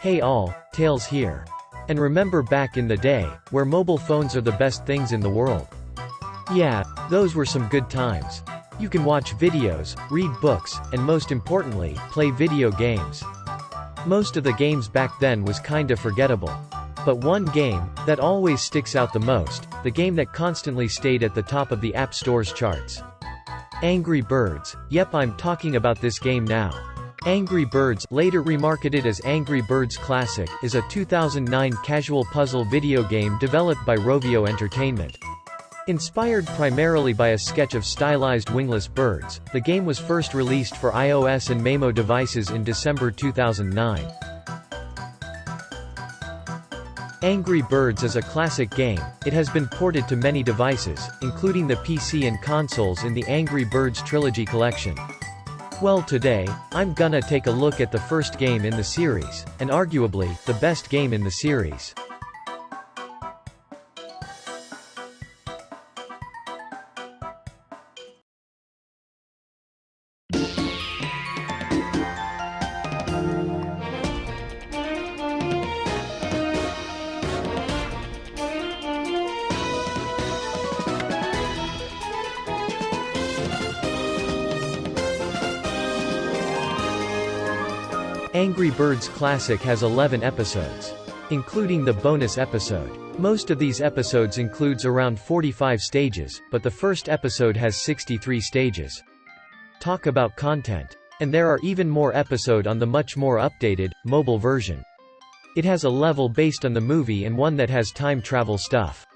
Hey all, Tails here. And remember back in the day, where mobile phones are the best things in the world? Yeah, those were some good times. You can watch videos, read books, and most importantly, play video games. Most of the games back then was kinda forgettable. But one game, that always sticks out the most, the game that constantly stayed at the top of the App Store's charts. Angry Birds. Yep, I'm talking about this game now. Angry Birds, later remarketed as Angry Birds Classic, is a 2009 casual puzzle video game developed by Rovio Entertainment. Inspired primarily by a sketch of stylized wingless birds, the game was first released for iOS and Maemo devices in December 2009. Angry Birds is a classic game. It has been ported to many devices, including the PC and consoles in the Angry Birds Trilogy collection. Well, today, I'm gonna take a look at the first game in the series, and arguably, the best game in the series. Angry Birds Classic has 11 episodes, including the bonus episode. Most of these episodes includes around 45 stages, but the first episode has 63 stages. Talk about content. And there are even more episodes on the much more updated, mobile version. It has a level based on the movie and one that has time travel stuff.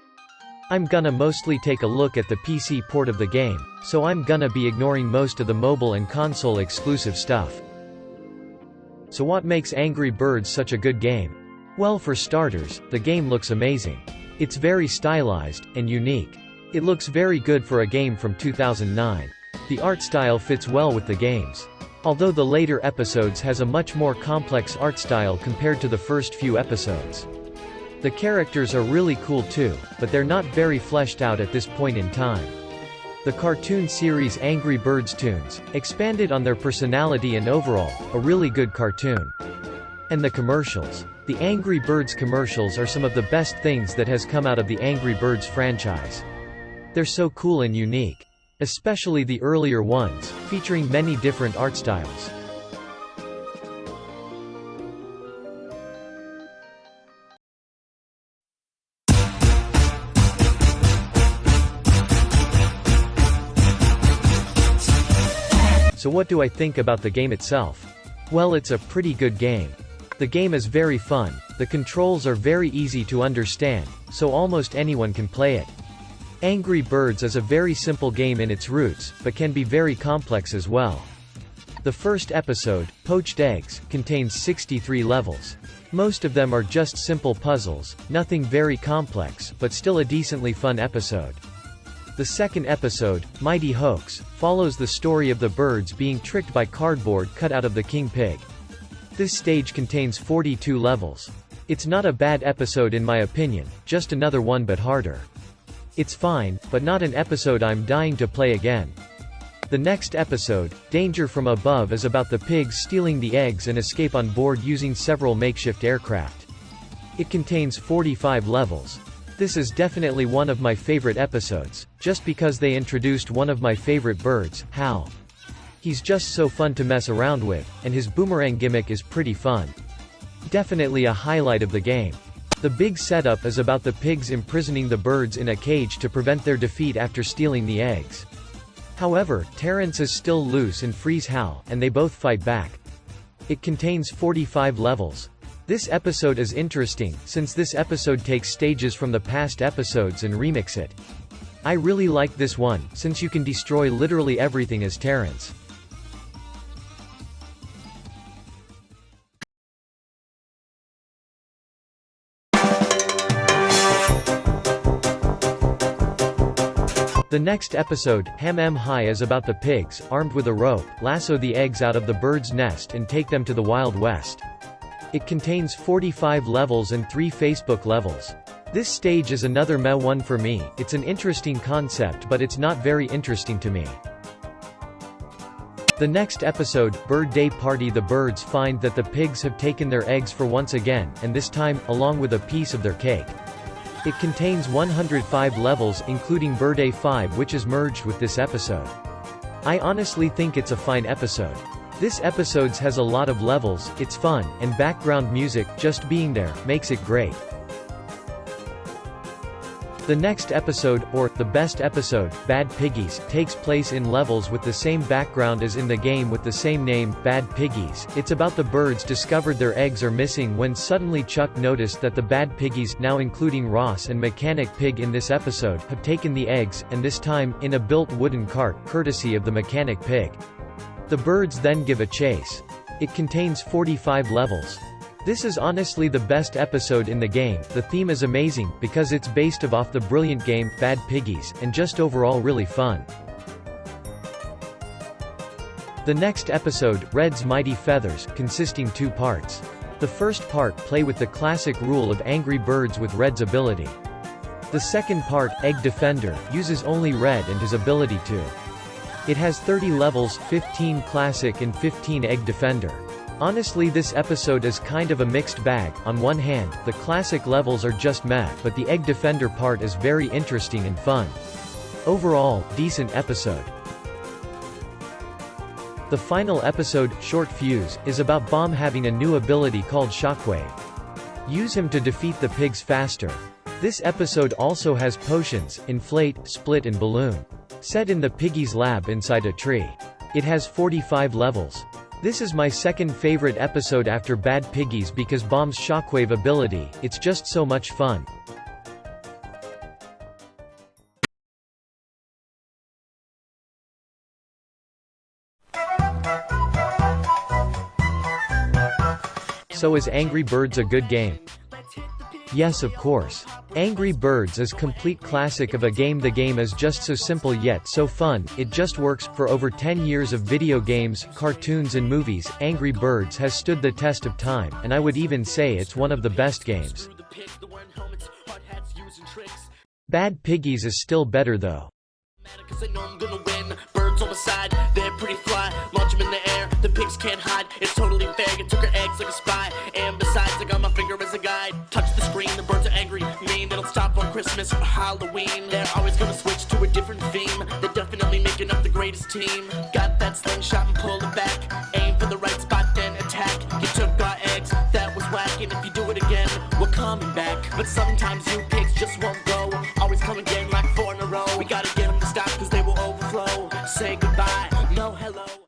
I'm gonna mostly take a look at the PC port of the game, so I'm gonna be ignoring most of the mobile and console exclusive stuff. So what makes Angry Birds such a good game? Well, for starters, the game looks amazing. It's very stylized, and unique. It looks very good for a game from 2009. The art style fits well with the games. Although the later episodes has a much more complex art style compared to the first few episodes. The characters are really cool too, but they're not very fleshed out at this point in time. The cartoon series Angry Birds Toons expanded on their personality and overall, a really good cartoon. And the commercials. The Angry Birds commercials are some of the best things that has come out of the Angry Birds franchise. They're so cool and unique. Especially the earlier ones, featuring many different art styles. So what do I think about the game itself? Well, it's a pretty good game. The game is very fun, the controls are very easy to understand, so almost anyone can play it. Angry Birds is a very simple game in its roots, but can be very complex as well. The first episode, Poached Eggs, contains 63 levels. Most of them are just simple puzzles, nothing very complex, but still a decently fun episode. The second episode, Mighty Hoax, follows the story of the birds being tricked by cardboard cut out of the king pig. This stage contains 42 levels. It's not a bad episode in my opinion, just another one but harder. It's fine, but not an episode I'm dying to play again. The next episode, Danger from Above, is about the pigs stealing the eggs and escape on board using several makeshift aircraft. It contains 45 levels. This is definitely one of my favorite episodes, just because they introduced one of my favorite birds, Hal. He's just so fun to mess around with, and his boomerang gimmick is pretty fun. Definitely a highlight of the game. The big setup is about the pigs imprisoning the birds in a cage to prevent their defeat after stealing the eggs. However, Terrence is still loose and frees Hal, and they both fight back. It contains 45 levels. This episode is interesting, since this episode takes stages from the past episodes and remix it. I really like this one, since you can destroy literally everything as Terrence. The next episode, Ham Em High, is about the pigs, armed with a rope, lasso the eggs out of the bird's nest and take them to the Wild West. It contains 45 levels and 3 Facebook levels. This stage is another meh one for me. It's an interesting concept, but it's not very interesting to me. The next episode, Bird Day Party. The birds find that the pigs have taken their eggs for once again, and this time, along with a piece of their cake. It contains 105 levels including Birthday 5 which is merged with this episode. I honestly think it's a fine episode. This episode has a lot of levels, it's fun, and background music, just being there, makes it great. The next episode, or, the best episode, Bad Piggies, takes place in levels with the same background as in the game with the same name, Bad Piggies. It's about the birds discovered their eggs are missing when suddenly Chuck noticed that the Bad Piggies, now including Ross and Mechanic Pig in this episode, have taken the eggs, and this time, in a built wooden cart, courtesy of the Mechanic Pig. The birds then give a chase. It contains 45 levels. This is honestly the best episode in the game. The theme is amazing, because it's based off the brilliant game, Bad Piggies, and just overall really fun. The next episode, Red's Mighty Feathers, consisting 2 parts. The first part, play with the classic rule of Angry Birds with Red's ability. The second part, Egg Defender, uses only Red and his ability to. It has 30 levels, 15 classic and 15 Egg Defender. Honestly, this episode is kind of a mixed bag. On one hand, the classic levels are just meh, but the Egg Defender part is very interesting and fun. Overall, decent episode. The final episode, Short Fuse, is about Bomb having a new ability called Shockwave. Use him to defeat the pigs faster. This episode also has potions, inflate, split and balloon. Set in the Piggies lab inside a tree. It has 45 levels. This is my second favorite episode after Bad Piggies because Bomb's shockwave ability, it's just so much fun. So is Angry Birds a good game? Yes, of course. Angry Birds is complete classic of a game. The game is just so simple yet so fun, it just works. For over 10 years of video games, cartoons and movies, Angry Birds has stood the test of time, and I would even say it's one of the best games. Bad Piggies is still better though. Cause I know I'm gonna win. Birds on the side, they're pretty fly. Launch them in the air, the pigs can't hide. It's totally fair, you took her eggs like a spy. And besides, I got my finger as a guide. Touch the screen, the birds are angry, mean. They don't stop on Christmas or Halloween. They're always gonna switch to a different theme. They're definitely making up the greatest team. Got that slingshot and pull it back. Aim for the right spot, then attack. You took our eggs, that was whack. And if you do it again, we're coming back. But sometimes you